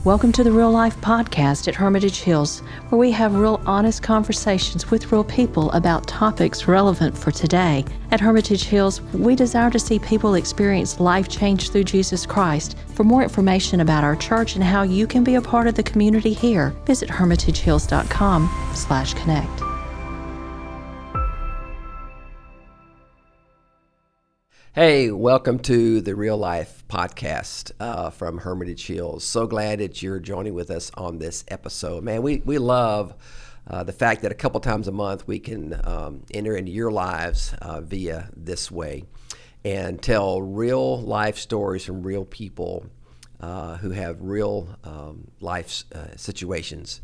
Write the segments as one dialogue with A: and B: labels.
A: Welcome to the Real Life Podcast at Hermitage Hills, where we have real honest conversations with real people about topics relevant for today. At Hermitage Hills, we desire to see people experience life change through Jesus Christ. For more information about our church and how you can be a part of the community here, visit hermitagehills.com/connect.
B: Hey, welcome to the Real Life Podcast from Hermitage Hills. So glad that you're joining with us on this episode. Man, we love the fact that a couple times a month we can enter into your lives via this way and tell real life stories from real people who have real life situations.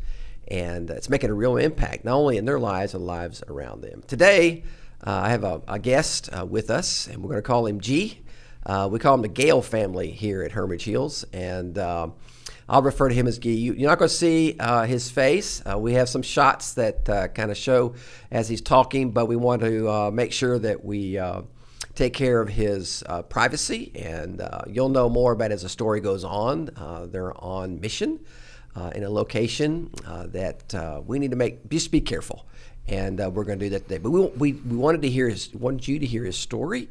B: And it's making a real impact, not only in their lives, but lives around them. Today, I have a guest with us, and we're going to call him G. We call him the GALE family here at Hermitage Hills, and I'll refer to him as G. You're not going to see his face. We have some shots that kind of show as he's talking, but we want to make sure that we take care of his privacy, and you'll know more about it as the story goes on. They're on mission in a location that we need to just be careful. And we're going to do that today. But we wanted you to hear his story.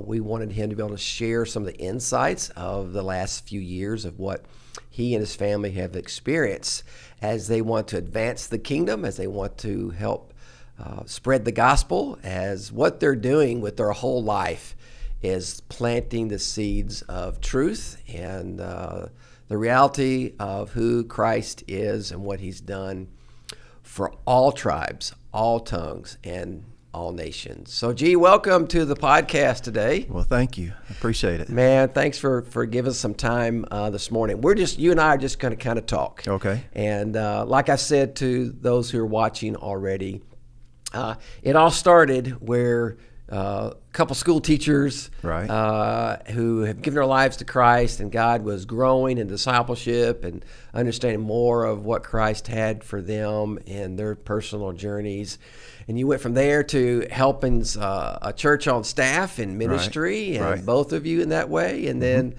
B: We wanted him to be able to share some of the insights of the last few years of what he and his family have experienced as they want to advance the kingdom, as they want to help spread the gospel, as what they're doing with their whole life is planting the seeds of truth and the reality of who Christ is and what he's done for all tribes, all tongues, and all nations. So, G, welcome to the podcast today.
C: Well, thank you. I appreciate it.
B: Man, thanks for giving us some time this morning. You and I are just going to kind of talk.
C: Okay.
B: And like I said to those who are watching already, it all started where a couple school teachers
C: right.
B: Who have given their lives to Christ, and God was growing in discipleship and understanding more of what Christ had for them in their personal journeys. And you went from there to helping a church on staff in ministry, and both of you in that way. And then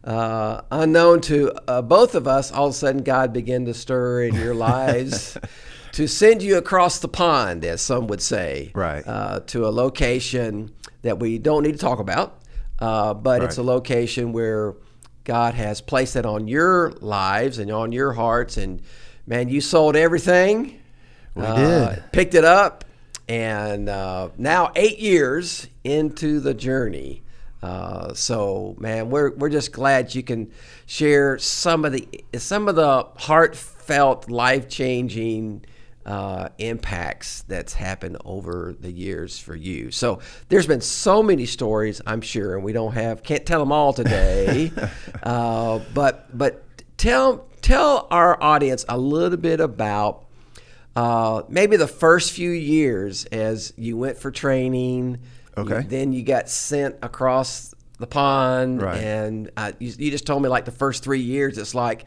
B: unknown to both of us, all of a sudden God began to stir in your lives to send you across the pond, as some would say, to a location that we don't need to talk about, but it's a location where God has placed it on your lives and on your hearts. And man, you sold everything.
C: We did.
B: Picked it up, and now 8 years into the journey. So man, we're just glad you can share some of the heartfelt, life-changing impacts that's happened over the years for you. So there's been so many stories, I'm sure, and we can't tell them all today. But tell our audience a little bit about maybe the first few years as you went for training.
C: Okay.
B: Then you got sent across the pond, and you just told me like the first 3 years, it's like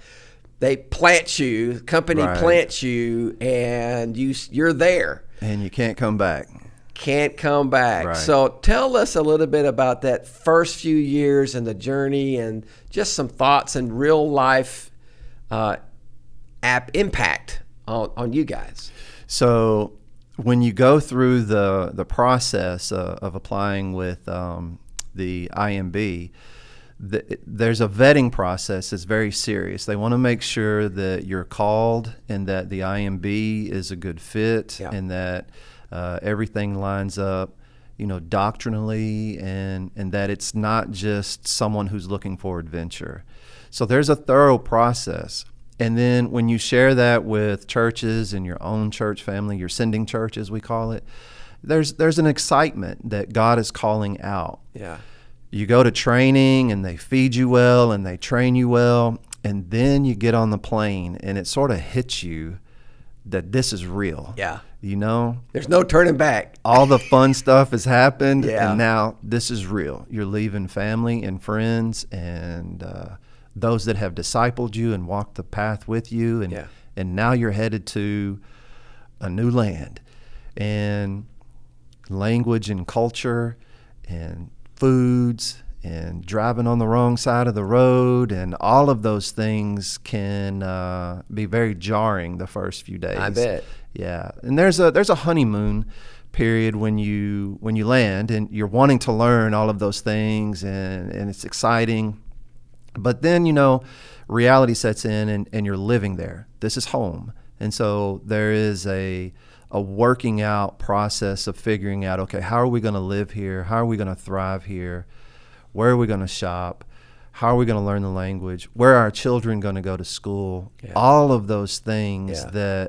B: they plant you, company plants you, and you're there.
C: And you can't come back.
B: Can't come back.
C: Right.
B: So tell us a little bit about that first few years and the journey, and just some thoughts and real life impact on you guys.
C: So when you go through the process of applying with the IMB, there's a vetting process that's very serious. They want to make sure that you're called and that the IMB is a good fit, and that everything lines up, doctrinally, and that it's not just someone who's looking for adventure. So there's a thorough process. And then when you share that with churches and your own church family, your sending church, as we call it, there's an excitement that God is calling out.
B: Yeah.
C: You go to training and they feed you well and they train you well, and then you get on the plane and it sort of hits you that this is real.
B: Yeah.
C: There's
B: no turning back.
C: All the fun stuff has happened,
B: yeah.
C: And now this is real. You're leaving family and friends and those that have discipled you and walked the path with you, and now you're headed to a new land, and language and culture and foods and driving on the wrong side of the road, and all of those things can be very jarring the first few days.
B: I bet.
C: Yeah, and there's a honeymoon period when you land, and you're wanting to learn all of those things, and it's exciting. But then, reality sets in, and you're living there. This is home. And so there is a working out process of figuring out, okay, how are we going to live here? How are we going to thrive here? Where are we going to shop? How are we going to learn the language? Where are our children going to go to school?
B: Yeah.
C: All of those things
B: Yeah.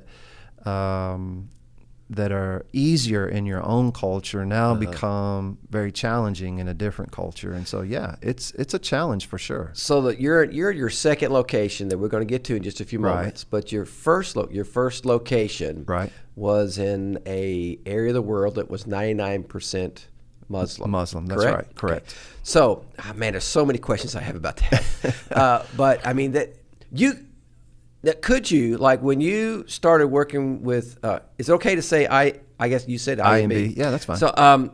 C: that are easier in your own culture now become very challenging in a different culture. And so, yeah, it's a challenge for sure.
B: So that you're at your second location that we're going to get to in just a few moments.
C: Right.
B: But your first location
C: Right.
B: was in a area of the world that was 99% Muslim.
C: That's
B: correct?
C: right. Correct.
B: Okay. So, man, there's so many questions I have about that. But I mean could you, like, when you started working with, is it okay to say I guess you said IMB?
C: Yeah, that's fine.
B: So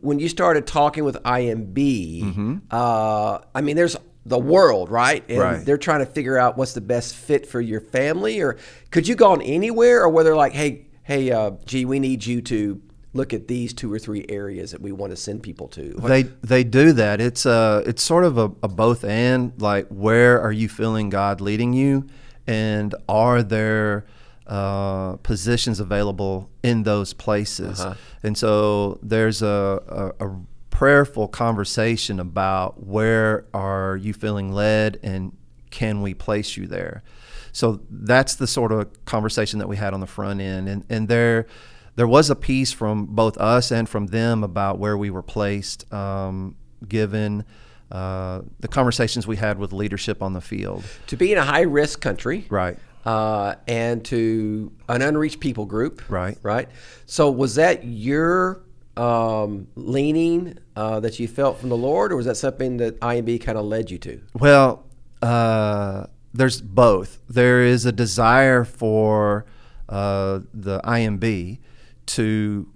B: when you started talking with IMB, I mean, there's the world, right? And
C: Right.
B: they're trying to figure out what's the best fit for your family, or could you go on anywhere, or whether like, hey, gee, we need you to look at these 2 or 3 areas that we want to send people to.
C: They do that. It's sort of a both and, like, where are you feeling God leading you? And are there positions available in those places? And so there's a prayerful conversation about where are you feeling led, and can we place you there? So that's the sort of conversation that we had on the front end. And there was a piece from both us and from them about where we were placed, given the conversations we had with leadership on the field.
B: To be in a high-risk country.
C: Right.
B: And to an unreached people group.
C: Right.
B: Right. So was that your leaning that you felt from the Lord, or was that something that IMB kind of led you to?
C: Well, there's both. There is a desire for the IMB to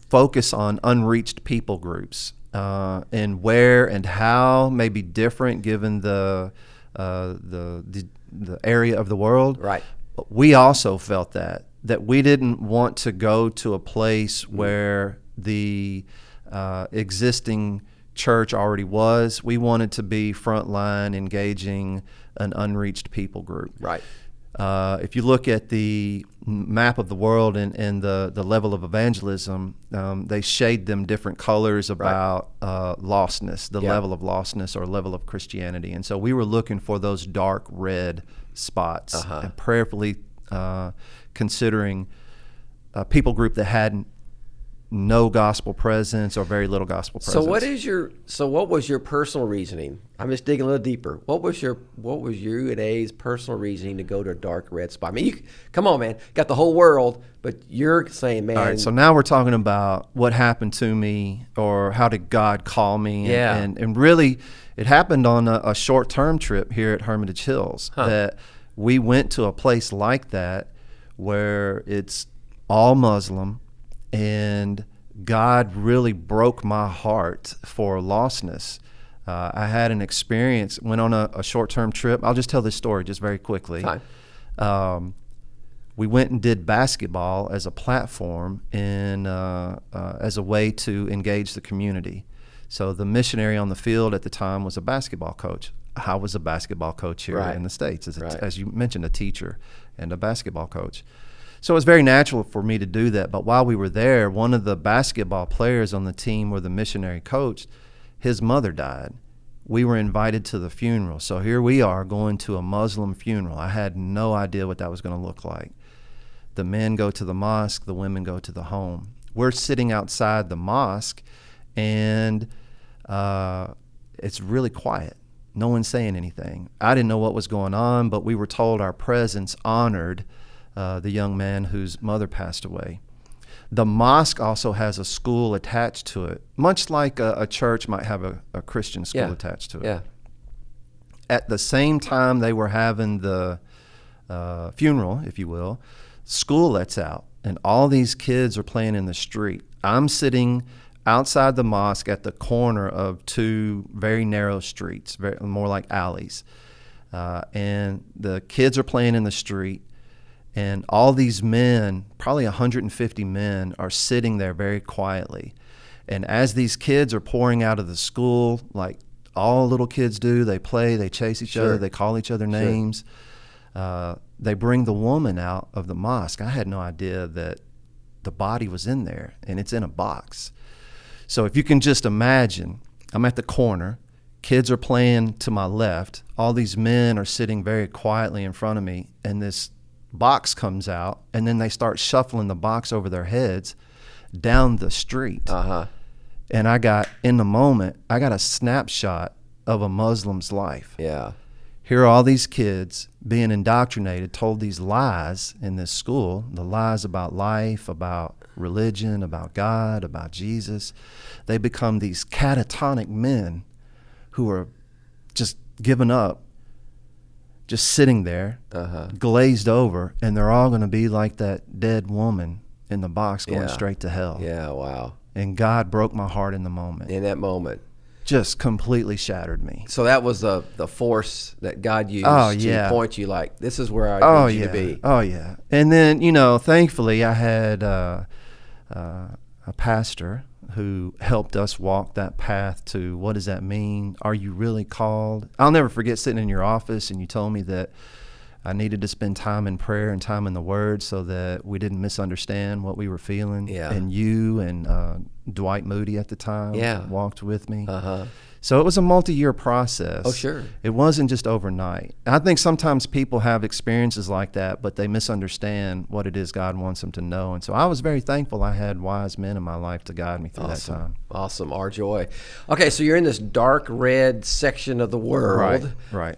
C: focus on unreached people groups, and where and how may be different given the area of the world.
B: Right.
C: But we also felt that we didn't want to go to a place where the existing church already was. We wanted to be frontline, engaging an unreached people group.
B: Right.
C: If you look at the map of the world and the level of evangelism, they shade them different colors about lostness, the level of lostness or level of Christianity. And so we were looking for those dark red spots and prayerfully considering a people group that had no gospel presence or very little gospel presence.
B: So what was your personal reasoning? I'm just digging a little deeper. What was you and A's personal reasoning to go to a dark red spot? I mean, come on, man, got the whole world, but you're saying, man.
C: All right, so now we're talking about what happened to me, or how did God call me? And really, it happened on a short-term trip here at Hermitage Hills that we went to a place like that where it's all Muslim, and God really broke my heart for lostness. I had an experience, went on a short-term trip. I'll just tell this story just very quickly. We went and did basketball as a platform and as a way to engage the community. So the missionary on the field at the time was a basketball coach. I was a basketball coach here in the States, as you mentioned, a teacher and a basketball coach. So it was very natural for me to do that. But while we were there, one of the basketball players on the team where the missionary coached, his mother died. We were invited to the funeral. So here we are going to a Muslim funeral. I had no idea what that was going to look like. The men go to the mosque, the women go to the home. We're sitting outside the mosque, and it's really quiet. No one's saying anything. I didn't know what was going on, but we were told our presence honored the young man whose mother passed away. The mosque also has a school attached to it, much like a church might have a Christian school attached to it.
B: Yeah.
C: At the same time they were having the funeral, if you will, school lets out, and all these kids are playing in the street. I'm sitting outside the mosque at the corner of two very narrow streets, more like alleys. And the kids are playing in the street, and all these men, probably 150 men, are sitting there very quietly. And as these kids are pouring out of the school, like all little kids do, they play, they chase each other, they call each other names. They bring the woman out of the mosque. I had no idea that the body was in there, and it's in a box. So if you can just imagine, I'm at the corner, kids are playing to my left, all these men are sitting very quietly in front of me, and this box comes out, and then they start shuffling the box over their heads down the street. And I got a snapshot of a Muslim's life.
B: Yeah.
C: Here are all these kids being indoctrinated, told these lies in this school, the lies about life, about religion, about God, about Jesus. They become these catatonic men who are just giving up, just sitting there, glazed over, and they're all going to be like that dead woman in the box going straight to hell.
B: Yeah, wow.
C: And God broke my heart in the moment.
B: In that moment.
C: Just completely shattered me.
B: So that was the force that God used to point you like, this is where I need you to be.
C: Oh, yeah. And then, thankfully I had a pastor who helped us walk that path to what does that mean? Are you really called? I'll never forget sitting in your office and you told me that I needed to spend time in prayer and time in the Word so that we didn't misunderstand what we were feeling.
B: Yeah.
C: And you and Dwight Moody at the time walked with me. So it was a multi-year process.
B: Oh, sure.
C: It wasn't just overnight. I think sometimes people have experiences like that, but they misunderstand what it is God wants them to know. And so I was very thankful I had wise men in my life to guide me through that time.
B: Awesome. Our joy. Okay, so you're in this dark red section of the world.
C: Right.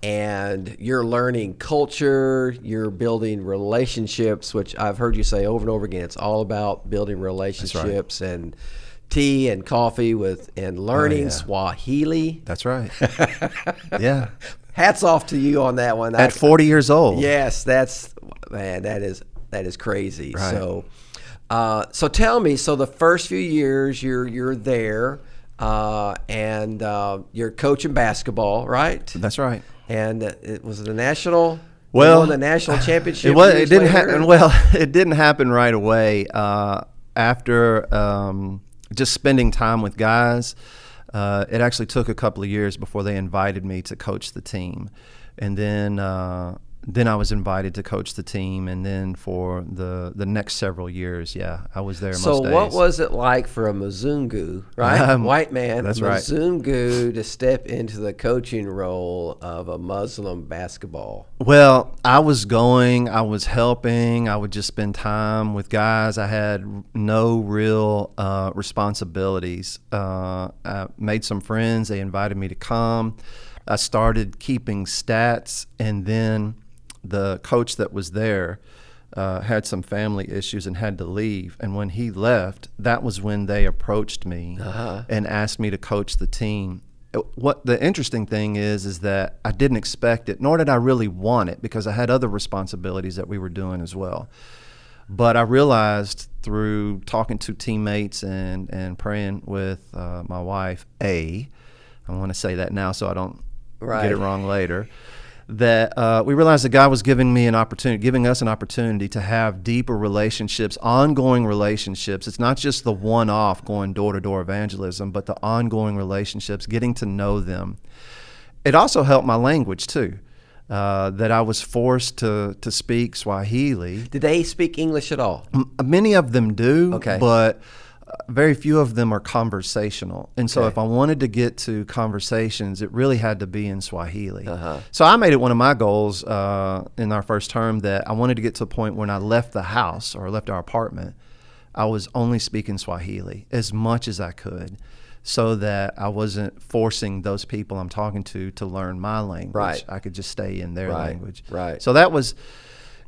B: And you're learning culture, you're building relationships, which I've heard you say over and over again. It's all about building relationships and tea and coffee and learning Swahili.
C: That's right. Yeah.
B: Hats off to you on that one.
C: At 40 years old.
B: Yes, that is crazy.
C: Right.
B: So tell me, so the first few years you're there, and you're coaching basketball, right?
C: That's right.
B: And it was the national.
C: Well,
B: you won the national championship.
C: It didn't happen. Well, it didn't happen right away. After just spending time with guys, it actually took a couple of years before they invited me to coach the team, and then I was invited to coach the team, and then for the next several years, I was there most days.
B: So what was it like for a Mzungu, right? White man,
C: that's right.
B: Mzungu, to step into the coaching role of a Muslim basketball?
C: Well, I was helping, I would just spend time with guys. I had no real responsibilities. I made some friends, they invited me to come. I started keeping stats, and then the coach that was there had some family issues and had to leave. And when he left, that was when they approached me and asked me to coach the team. What the interesting thing is that I didn't expect it, nor did I really want it, because I had other responsibilities that we were doing as well. But I realized through talking to teammates and praying with my wife, I want to say that now so I don't get it wrong later, that we realized that God was giving us an opportunity to have deeper relationships, ongoing relationships. It's not just the one-off going door-to-door evangelism, but the ongoing relationships, getting to know them. It also helped my language too, that I was forced to speak Swahili.
B: Did they speak English at all?
C: Many of them do,
B: okay,
C: but very few of them are conversational. And so if I wanted to get to conversations, it really had to be in Swahili. So I made it one of my goals in our first term that I wanted to get to a point when I left the house or left our apartment, I was only speaking Swahili as much as I could, so that I wasn't forcing those people I'm talking to learn my language.
B: Right.
C: I could just stay in their language.
B: Right.
C: So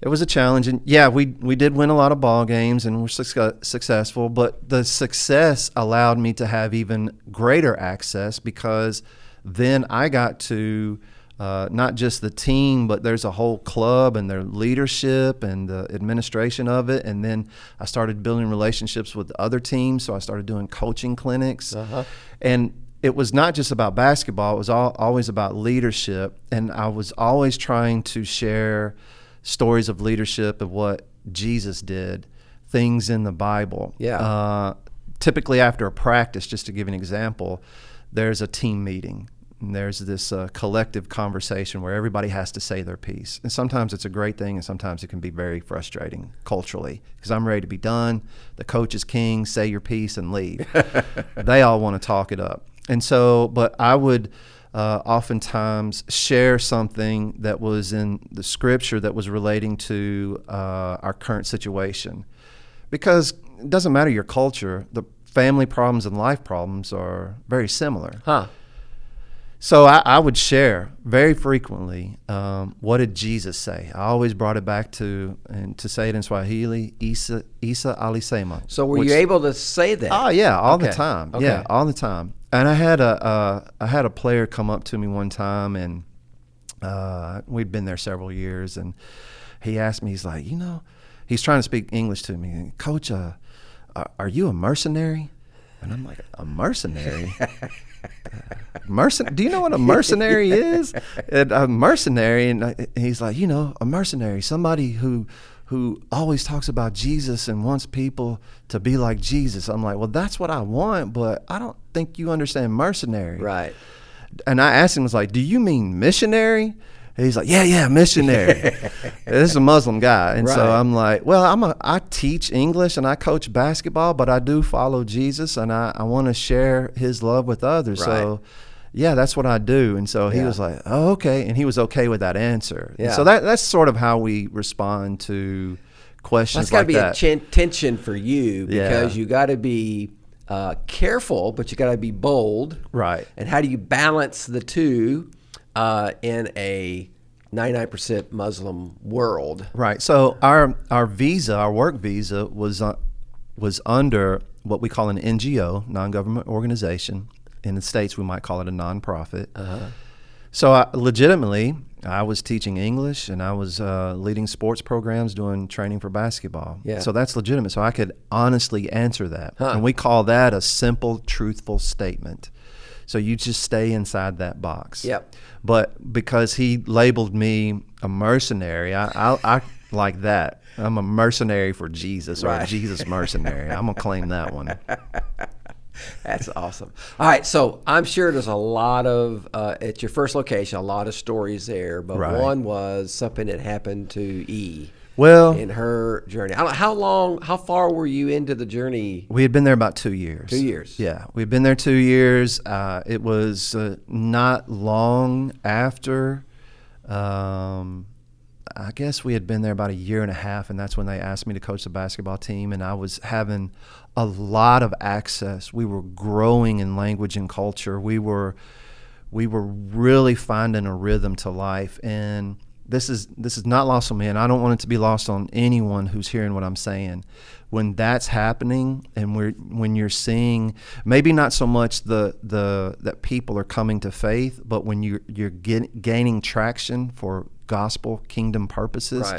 C: it was a challenge, and we did win a lot of ball games and were successful, but the success allowed me to have even greater access, because then I got to not just the team, but there's a whole club and their leadership and the administration of it. And then I started building relationships with other teams, so I started doing coaching clinics. And it was not just about basketball, it was always about leadership. And I was always trying to share stories of leadership, of what Jesus did, things in the Bible. Typically after a practice, just to give an example, there's a team meeting. And there's this collective conversation where everybody has to say their piece. And sometimes it's a great thing, and sometimes it can be very frustrating culturally, because I'm ready to be done. The coach is king, say your piece and leave. They all want to talk it up. And so, but I would oftentimes share something that was in the scripture that was relating to our current situation. Because it doesn't matter your culture, the family problems and life problems are very similar. So I would share very frequently, what did Jesus say? I always brought it back to, and to say it in Swahili, Isa alisema.
B: So were you able to say that?
C: Oh yeah, all the time. Okay. Yeah, all the time. And I had a player come up to me one time, and we'd been there several years, and he asked me, he's like, he's trying to speak English to me. Coach, are you a mercenary? And I'm like, a mercenary? Do you know what a mercenary is? And a mercenary, and he's like, a mercenary, somebody who always talks about Jesus and wants people to be like Jesus. I'm like, well, that's what I want, but I don't think you understand mercenary.
B: Right.
C: And I asked him, I was like, do you mean missionary? And he's like, yeah, missionary. This is a Muslim guy. And so I'm like, well, I teach English and I coach basketball, but I do follow Jesus, and I want to share his love with others. So yeah, that's what I do. And so he was like, oh, okay. And he was okay with that answer. Yeah. So that's sort of how we respond to questions like that.
B: That's got to be a tension for you, because you got to be careful, but you got to be bold.
C: Right.
B: And how do you balance the two in a 99% Muslim world?
C: Right. So our visa, our work visa, was under what we call an NGO, non-government organization. In the States, we might call it a nonprofit. So I was teaching English, and I was leading sports programs, doing training for basketball.
B: Yeah.
C: So that's legitimate. So I could honestly answer that. And we call that a simple, truthful statement. So you just stay inside that box.
B: Yep.
C: But because he labeled me a mercenary, I like that. I'm a mercenary for Jesus, or a Jesus mercenary. I'm going to claim that one.
B: That's awesome. All right, so I'm sure there's a lot of, at your first location, a lot of stories there, but one was something that happened to E.
C: Well,
B: in her journey. I don't know, how far were you into the journey?
C: We had been there about 2 years.
B: 2 years.
C: Yeah, we'd been there 2 years. It was not long after. I guess we had been there about a year and a half, and that's when they asked me to coach the basketball team, and I was having a lot of access. We were growing in language and culture. We were really finding a rhythm to life, and this is not lost on me, and I don't want it to be lost on anyone who's hearing what I'm saying. When that's happening, and when you're seeing, maybe not so much that people are coming to faith, but when you're gaining traction for gospel kingdom purposes,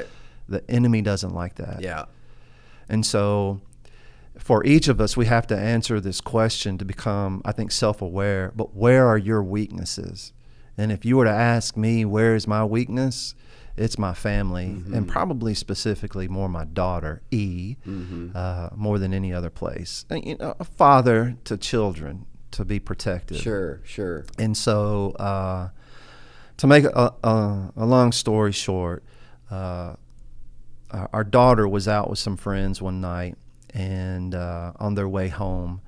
C: the enemy doesn't like that.
B: Yeah.
C: And so for each of us, we have to answer this question to become, I think, self-aware. But where are your weaknesses? And if you were to ask me, where is my weakness? It's my family, and probably specifically more my daughter, E, more than any other place. And, a father to children, to be protected.
B: Sure.
C: And so to make a long story short, our daughter was out with some friends one night, and on their way home,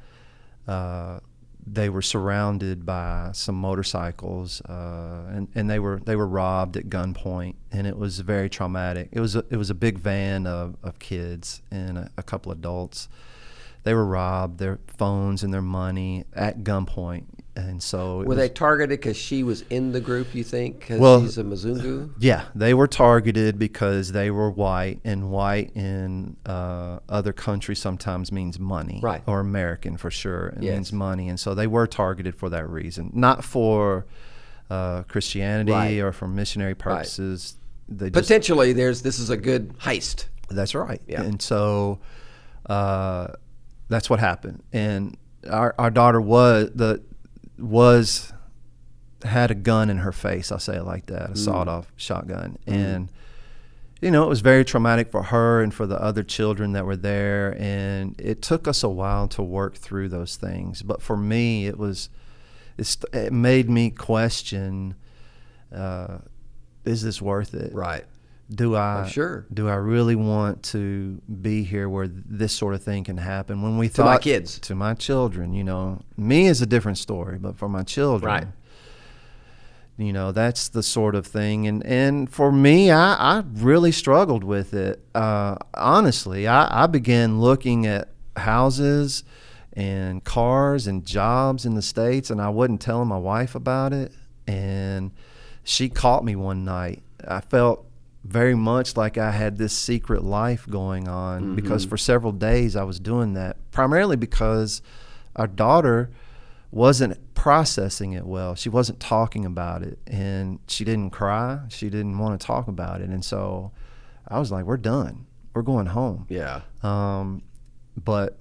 C: they were surrounded by some motorcycles, and they were robbed at gunpoint, and it was very traumatic. It was a big van of kids and a couple adults. They were robbed, their phones and their money at gunpoint. And so
B: were they targeted because she was in the group, you think, because she's a Mzungu?
C: Yeah, they were targeted because they were white, and white in other countries sometimes means money,
B: right?
C: Or American for sure, it means money. And so they were targeted for that reason, not for Christianity
B: Right.
C: or for missionary purposes. They just,
B: Potentially, this is a good heist.
C: that's right.
B: Yeah.
C: And so that's what happened. And our daughter had a gun in her face. I'll say it like that, a sawed-off shotgun. And it was very traumatic for her and for the other children that were there. And it took us a while to work through those things. But for me, it made me question, is this worth it?
B: Right.
C: Do I
B: I'm sure.
C: Do I really want to be here where this sort of thing can happen? When we
B: To my kids.
C: to my children, me is a different story, but for my children,
B: Right.
C: That's the sort of thing. And for me, I really struggled with it. Honestly, I began looking at houses and cars and jobs in the States, and I wasn't telling my wife about it. And she caught me one night. I felt very much like I had this secret life going on because for several days I was doing that, primarily because our daughter wasn't processing it well. She wasn't talking about it, and she didn't cry. She didn't want to talk about it. And so I was like, we're done. We're going home.
B: Yeah.
C: But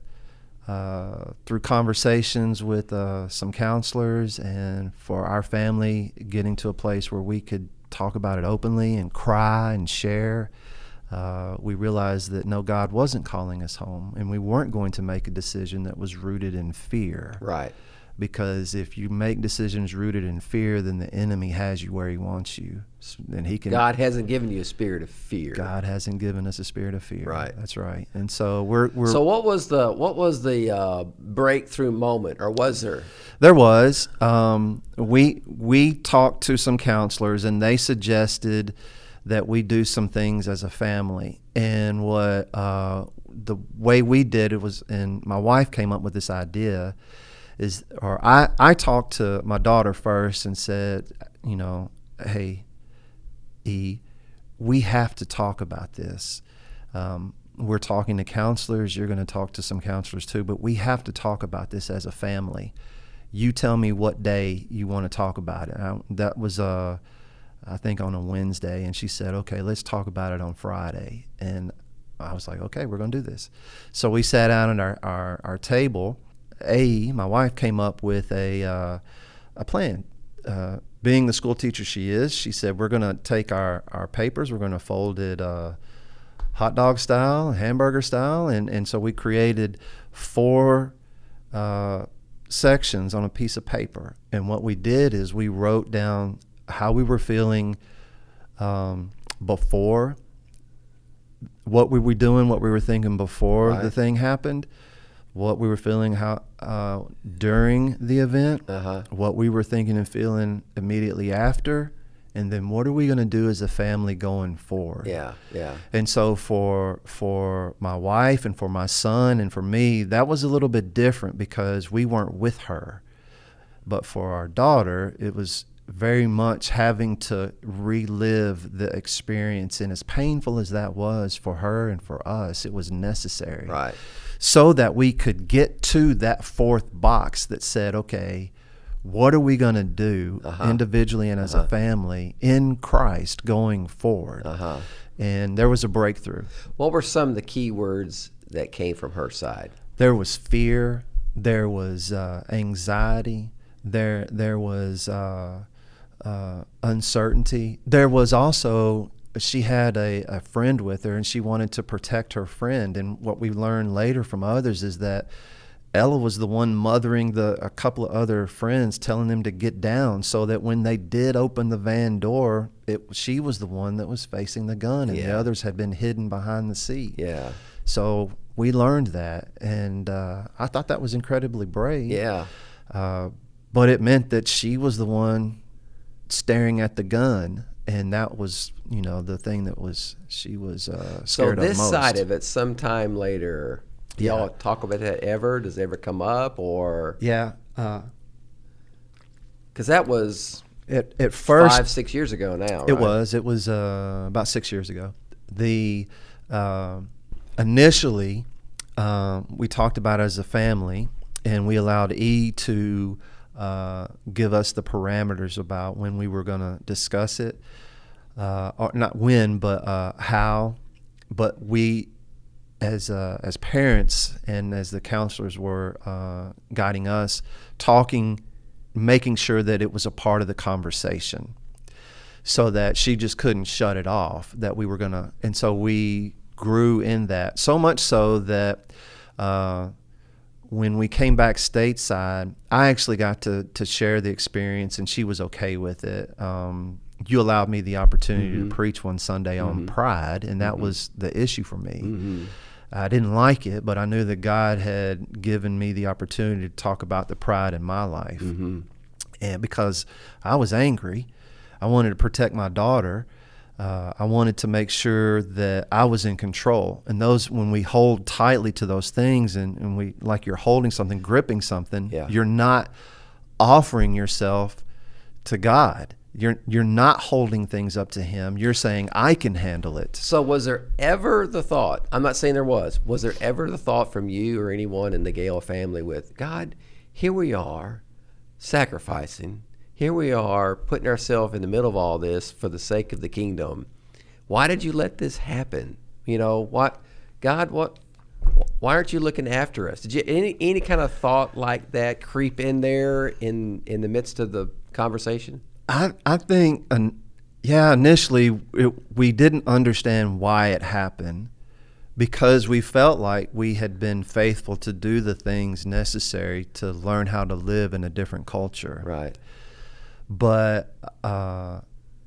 C: through conversations with some counselors and for our family getting to a place where we could talk about it openly and cry and share, we realized that no, God wasn't calling us home, and we weren't going to make a decision that was rooted in fear.
B: Right.
C: Because if you make decisions rooted in fear, then the enemy has you where he wants you, and he can.
B: God hasn't given you a spirit of fear.
C: God hasn't given us a spirit of fear.
B: Right.
C: That's right. And so we're.
B: So what was the breakthrough moment, or was there?
C: There was. We talked to some counselors, and they suggested that we do some things as a family. And what the way we did it was, and my wife came up with this idea. I talked to my daughter first and said, hey, E, we have to talk about this. We're talking to counselors. You're going to talk to some counselors too, but we have to talk about this as a family. You tell me what day you want to talk about it. That was, I think, on a Wednesday, and she said, okay, let's talk about it on Friday. And I was like, okay, we're going to do this. So we sat down at our table. My wife came up with a plan. Being the school teacher she is, she said, we're going to take our papers, we're going to fold it hot dog style, hamburger style, and so we created 4 sections on a piece of paper. And what we did is we wrote down how we were feeling before, what we were doing, what we were thinking before the thing happened, what we were feeling during the event, what we were thinking and feeling immediately after, and then what are we going to do as a family going forward?
B: Yeah.
C: And so for my wife and for my son and for me, that was a little bit different because we weren't with her. But for our daughter, it was very much having to relive the experience. And as painful as that was for her and for us, it was necessary.
B: Right.
C: So that we could get to that 4th box that said, okay, what are we going to do individually and as a family in Christ going forward? And there was a breakthrough.
B: What were some of the key words that came from her side?
C: There was fear. There was anxiety. There was uncertainty. There was also, she had a friend with her, and she wanted to protect her friend. And what we learned later from others is that Ella was the one mothering a couple of other friends, telling them to get down, so that when they did open the van door, she was the one that was facing the gun, and the others had been hidden behind the seat.
B: Yeah.
C: So we learned that, and I thought that was incredibly brave.
B: Yeah.
C: But it meant that she was the one staring at the gun, and that was, the thing that she was scared of most.
B: So this side of it, sometime later, do y'all talk about that ever? Does it ever come up, or?
C: Yeah.
B: Because that was
C: at first
B: 5-6 years ago now.
C: It
B: right?
C: was about 6 years ago. Initially we talked about it as a family, and we allowed E to give us the parameters about when we were going to discuss it, or not when, but how. But we, as parents and as the counselors were guiding us, talking, making sure that it was a part of the conversation, so that she just couldn't shut it off, that we were going to, and so we grew in that, so much so that when we came back stateside, I actually got to share the experience, and she was okay with it. You allowed me the opportunity to preach one Sunday on pride, and that was the issue for me. I didn't like it, but I knew that God had given me the opportunity to talk about the pride in my life. And because I was angry, I wanted to protect my daughter. I wanted to make sure that I was in control. And those, when we hold tightly to those things, and we, like you're holding something, gripping something, you're not offering yourself to God. You're not holding things up to Him. You're saying, I can handle it.
B: So was there ever the thought, I'm not saying there was there ever the thought from you or anyone in the GALE family with, God, here we are sacrificing. Here we are putting ourselves in the middle of all this for the sake of the kingdom. Why did you let this happen? You know, what, God, why aren't you looking after us? Did you any kind of thought like that creep in there in the midst of the conversation?
C: I think, initially we didn't understand why it happened, because we felt like we had been faithful to do the things necessary to learn how to live in a different culture.
B: Right.
C: But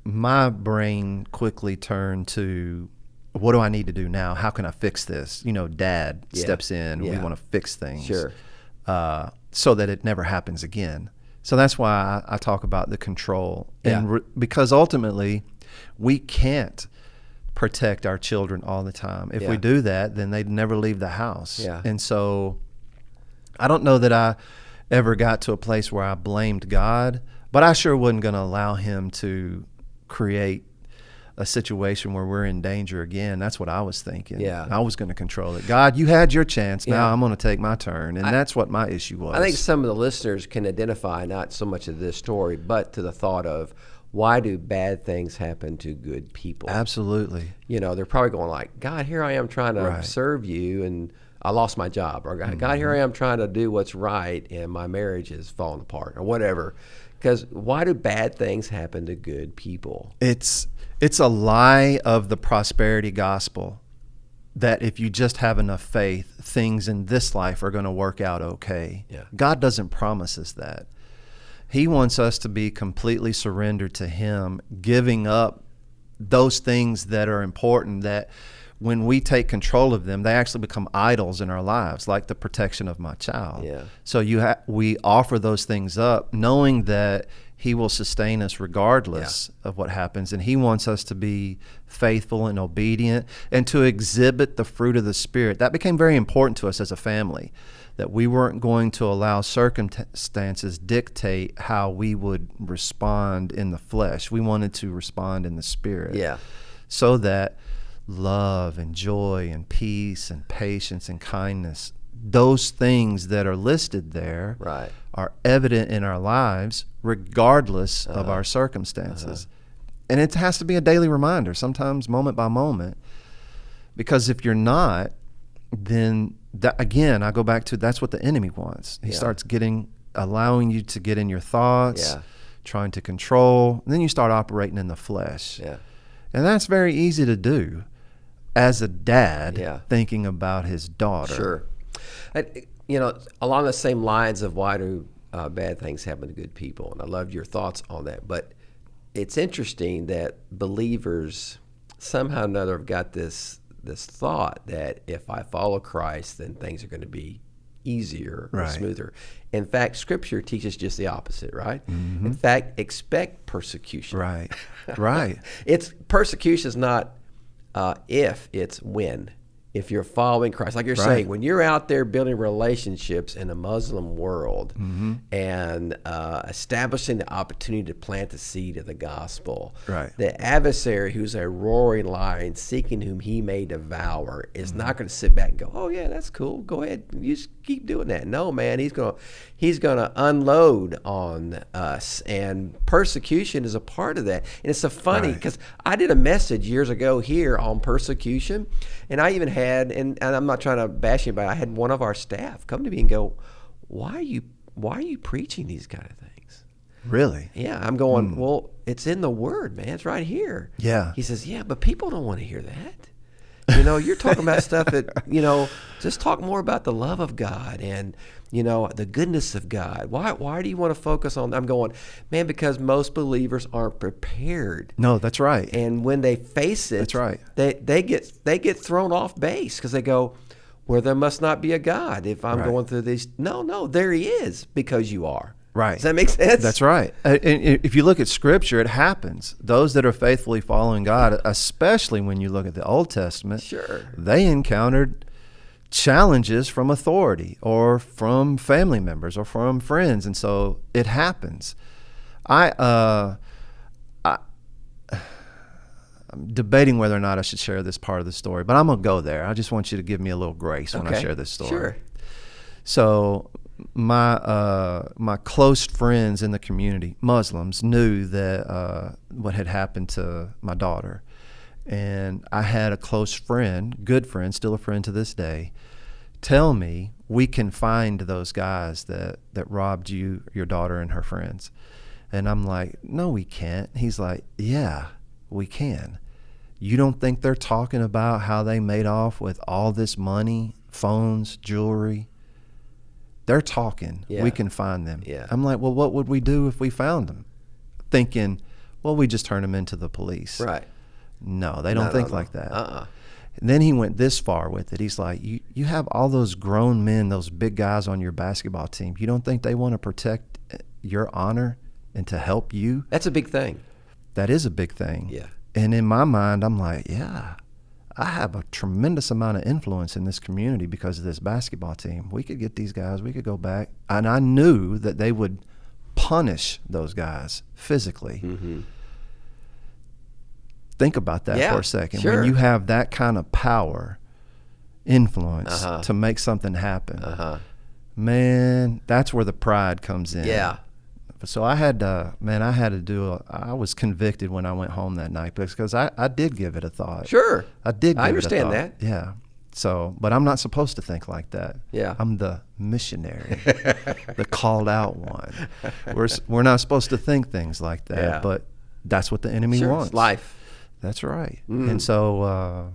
C: my brain quickly turned to, what do I need to do now? How can I fix this? You know, Dad steps in. We want to fix things.
B: Sure.
C: So that it never happens again. So that's why I talk about the control. And because ultimately, we can't protect our children all the time. If we do that, then they'd never leave the house. And so I don't know that I ever got to a place where I blamed God, but I sure wasn't going to allow Him to create a situation where we're in danger again. That's what I was thinking. I was going to control it. God, you had your chance. Now I'm going to take my turn. And that's what my issue was.
B: I think some of the listeners can identify not so much of this story, but to the thought of, why do bad things happen to good people?
C: Absolutely.
B: You know, they're probably going like, God, here I am trying to serve you, and I lost my job. Or God, here I am trying to do what's right, and my marriage is falling apart, or whatever. Because why do bad things happen to good people?
C: It's a lie of the prosperity gospel, that if you just have enough faith, things in this life are going to work out okay. God doesn't promise us that. He wants us to be completely surrendered to Him, giving up those things that are important, that when we take control of them, they actually become idols in our lives, like the protection of my child. So we offer those things up, knowing that He will sustain us regardless of what happens. And He wants us to be faithful and obedient and to exhibit the fruit of the Spirit. That became very important to us as a family, that we weren't going to allow circumstances dictate how we would respond in the flesh. We wanted to respond in the Spirit. So that love and joy and peace and patience and kindness, those things that are listed there are evident in our lives regardless of our circumstances. And it has to be a daily reminder, sometimes moment by moment, because if you're not, then that, again, I go back to, that's what the enemy wants. He starts allowing you to get in your thoughts, trying to control, and then you start operating in the flesh. And that's very easy to do as a dad thinking about his daughter.
B: You know, along the same lines of why do bad things happen to good people, and I loved your thoughts on that. But it's interesting that believers somehow or another have got this thought that if I follow Christ, then things are going to be easier or smoother. In fact, Scripture teaches just the opposite, right? In fact, expect persecution. It's persecution is not if, it's when. If you're following Christ, like you're saying, when you're out there building relationships in a Muslim world and establishing the opportunity to plant the seed of the gospel, the adversary, who's a roaring lion seeking whom he may devour, is not going to sit back and go, oh yeah, that's cool, go ahead, you just keep doing that. No, man, he's gonna unload on us, and persecution is a part of that. And it's so funny because I did a message years ago here on persecution, and I even had, and I'm not trying to bash anybody, I had one of our staff come to me and go, why are you preaching these kind of things?
C: Really?
B: Yeah, I'm going, well, it's in the Word, man. It's right here.
C: Yeah.
B: He says, yeah, but people don't want to hear that. You're talking about stuff that, just talk more about the love of God and, the goodness of God. Why do you want to focus on, I'm going, man, because most believers aren't prepared.
C: No, that's right.
B: And when they face it,
C: that's right.
B: They get thrown off base because they go, well, there must not be a God if I'm going through these. No, there he is because you are.
C: Right.
B: Does that make sense?
C: That's right. And if you look at Scripture, it happens. Those that are faithfully following God, especially when you look at the Old Testament, they encountered challenges from authority or from family members or from friends. And so it happens. I'm debating whether or not I should share this part of the story, but I'm going to go there. I just want you to give me a little grace when I share this story.
B: Sure.
C: So my close friends in the community, Muslims, knew that what had happened to my daughter. And I had a close friend, good friend, still a friend to this day, tell me we can find those guys that robbed your daughter and her friends. And I'm like, no, we can't. He's like, yeah, we can. You don't think they're talking about how they made off with all this money, phones, jewelry? They're talking.
B: Yeah.
C: We can find them.
B: Yeah.
C: I'm like, well, what would we do if we found them? Thinking, well, we just turn them into the police.
B: Right.
C: No, they don't think like that.
B: Uh-uh.
C: And then he went this far with it. He's like, you have all those grown men, those big guys on your basketball team. You don't think they want to protect your honor and to help you?
B: That's a big thing.
C: That is a big thing.
B: Yeah.
C: And in my mind, I'm like, yeah, I have a tremendous amount of influence in this community because of this basketball team. We could get these guys. We could go back. And I knew that they would punish those guys physically.
B: Mm-hmm.
C: Think about that for a second.
B: Sure.
C: When you have that kind of power, influence to make something happen, man, that's where the pride comes in.
B: Yeah.
C: So I had to I was convicted when I went home that night because I did give it a thought.
B: Sure.
C: I did give
B: I understand
C: it a thought.
B: that.
C: Yeah. So, but I'm not supposed to think like that.
B: Yeah.
C: I'm the missionary, the called out one. We're not supposed to think things like that, but that's what the enemy wants.
B: It's life.
C: That's right. And so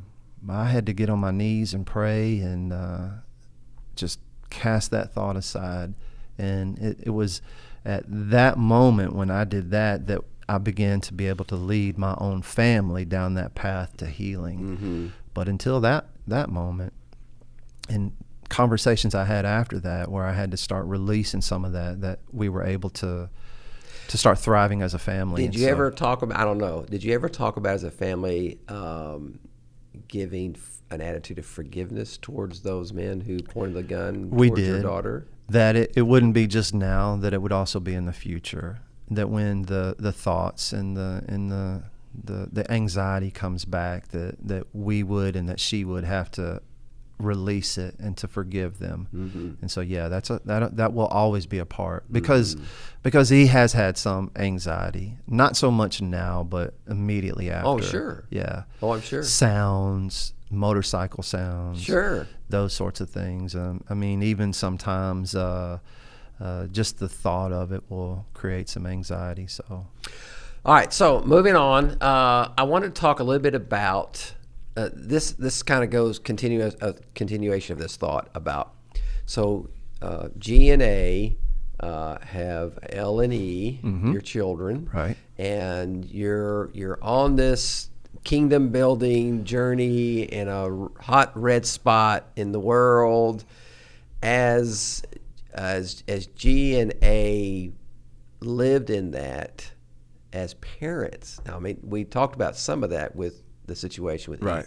C: I had to get on my knees and pray and just cast that thought aside. And it was at that moment when I did that I began to be able to lead my own family down that path to healing.
B: Mm-hmm.
C: But until that moment, and conversations I had after that where I had to start releasing some of that we were able to start thriving as a family.
B: Did you ever talk about, I don't know, did you ever talk about as a family giving an attitude of forgiveness towards those men who pointed the gun towards your daughter?
C: That it wouldn't be just now, that it would also be in the future. That when the thoughts and the anxiety comes back, that we would and that she would have to release it and to forgive them. Mm-hmm. And so that will always be a part because he has had some anxiety, not so much now, but immediately after.
B: Oh, sure.
C: Yeah.
B: Oh, I'm sure.
C: Sounds, motorcycle sounds.
B: Sure.
C: Those sorts of things. I mean, even sometimes just the thought of it will create some anxiety. So,
B: all right. So moving on, I want to talk a little bit about this. Kind of goes continuation of this thought about. So G and A have L and E, your children,
C: right?
B: And you're on this kingdom building journey in a hot red spot in the world. As G and A lived in that as parents. Now, I mean, we talked about some of that with the situation with
C: right,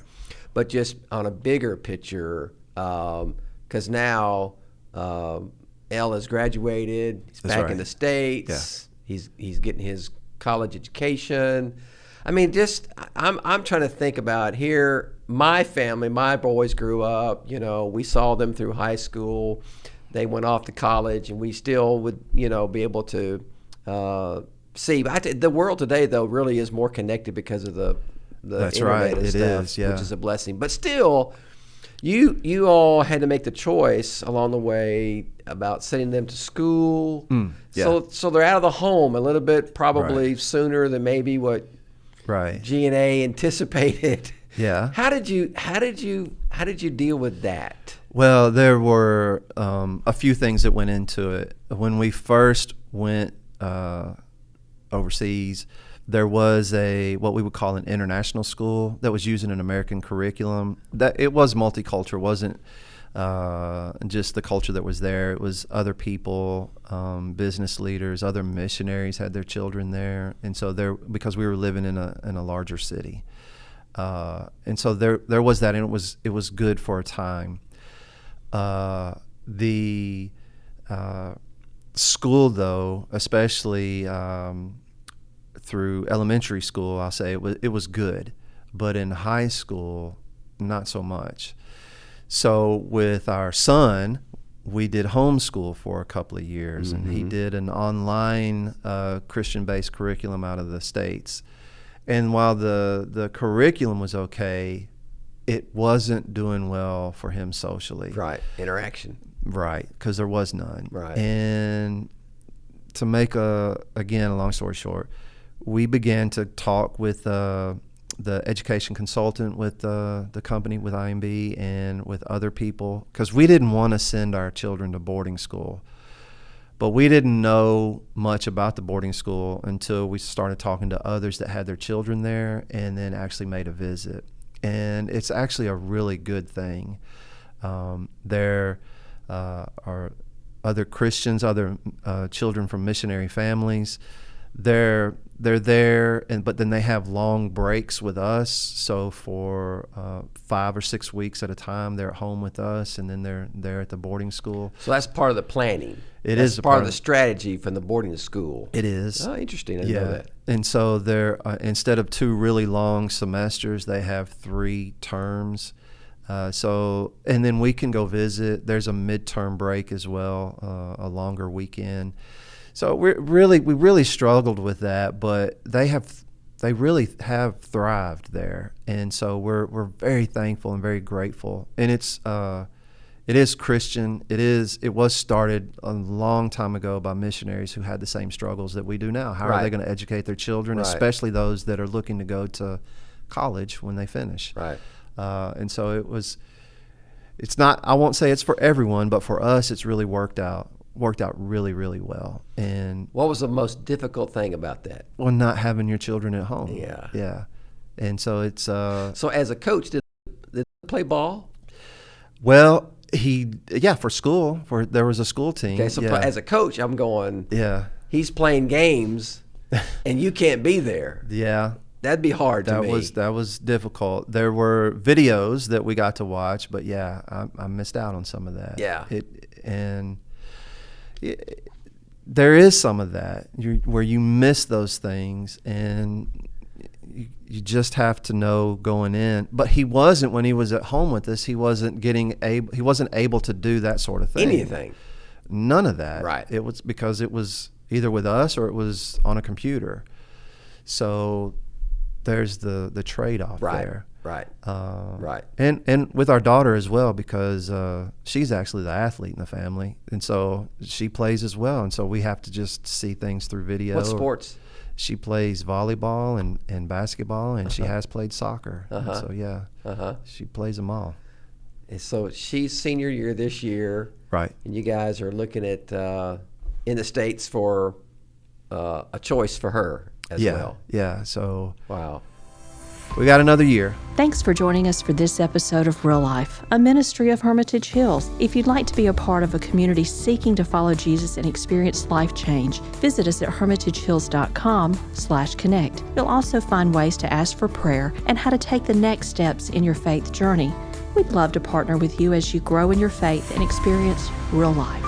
B: but just on a bigger picture, because now L has graduated. He's back in the States. Yeah. He's getting his college education. I mean, just I'm trying to think about here. my family, my boys grew up, we saw them through high school. They went off to college, and we still would, be able to see. The world today, though, really is more connected because of the
C: That's
B: internet
C: right.
B: and
C: It
B: stuff,
C: is, yeah.
B: which is a blessing. But still, you all had to make the choice along the way about sending them to school.
C: Yeah.
B: So they're out of the home a little bit, probably
C: Right.
B: sooner than maybe what
C: Right.
B: G&A anticipated.
C: Yeah.
B: How did you deal with that?
C: Well, there were a few things that went into it. When we first went overseas, there was what we would call an international school that was using an American curriculum. That it was multicultural, wasn't just the culture that was there. It was other people, business leaders, other missionaries had their children there, and so because we were living in a larger city, and so there was that, and it was good for a time. The school, though, especially through elementary school, I'll say it was good, but in high school, not so much. So with our son, we did homeschool for a couple of years, and he did an online Christian-based curriculum out of the States. And while the curriculum was okay, it wasn't doing well for him socially.
B: Right, interaction.
C: Right, because there was none.
B: Right.
C: And to make a long story short, we began to talk with the education consultant with the company, with IMB, and with other people, because we didn't want to send our children to boarding school. But we didn't know much about the boarding school until we started talking to others that had their children there and then actually made a visit. And it's actually a really good thing. There are other Christians, other children from missionary families. They're there, but then they have long breaks with us. So for 5 or 6 weeks at a time, they're at home with us, and then they're at the boarding school.
B: So that's part of the planning.
C: That's
B: is part of the strategy from the boarding school.
C: It is.
B: Oh, interesting. I didn't know that.
C: And so they're instead of 2 really long semesters, they have 3 terms. And then we can go visit. There's a midterm break as well, a longer weekend. So we really struggled with that, but they really have thrived there, and so we're very thankful and very grateful. And it is Christian. It was started a long time ago by missionaries who had the same struggles that we do now. How are they going to educate their children, especially those that are looking to go to college when they finish?
B: Right.
C: And so it's not, I won't say it's for everyone, but for us, it's really worked out really, really well. And
B: what was the most difficult thing about that?
C: well, not having your children at home.
B: Yeah.
C: And so it's
B: so as a coach, did he play ball?
C: Well, for school, there was a school team.
B: Okay, so as a coach, I'm going,
C: yeah,
B: he's playing games and you can't be there.
C: Yeah.
B: That'd be hard to me.
C: That was difficult. There were videos that we got to watch, but yeah, I missed out on some of that.
B: Yeah.
C: There is some of that where you miss those things, and you just have to know going in. But he wasn't, when he was at home with us, he wasn't able to do that sort of thing.
B: Anything.
C: None of that.
B: Right.
C: It was because it was either with us or it was on a computer. So there's the trade-off there.
B: Right. Right.
C: And with our daughter as well, because she's actually the athlete in the family, and so she plays as well, and so we have to just see things through video.
B: What sports?
C: She plays volleyball and basketball, and she has played soccer. So yeah, she plays them all.
B: And so she's senior year this year.
C: Right.
B: And you guys are looking at in the States for a choice for her as well.
C: Yeah. So
B: wow.
C: We got another year.
A: Thanks for joining us for this episode of Real Life, a ministry of Hermitage Hills. If you'd like to be a part of a community seeking to follow Jesus and experience life change, visit us at hermitagehills.com/connect. You'll also find ways to ask for prayer and how to take the next steps in your faith journey. We'd love to partner with you as you grow in your faith and experience real life.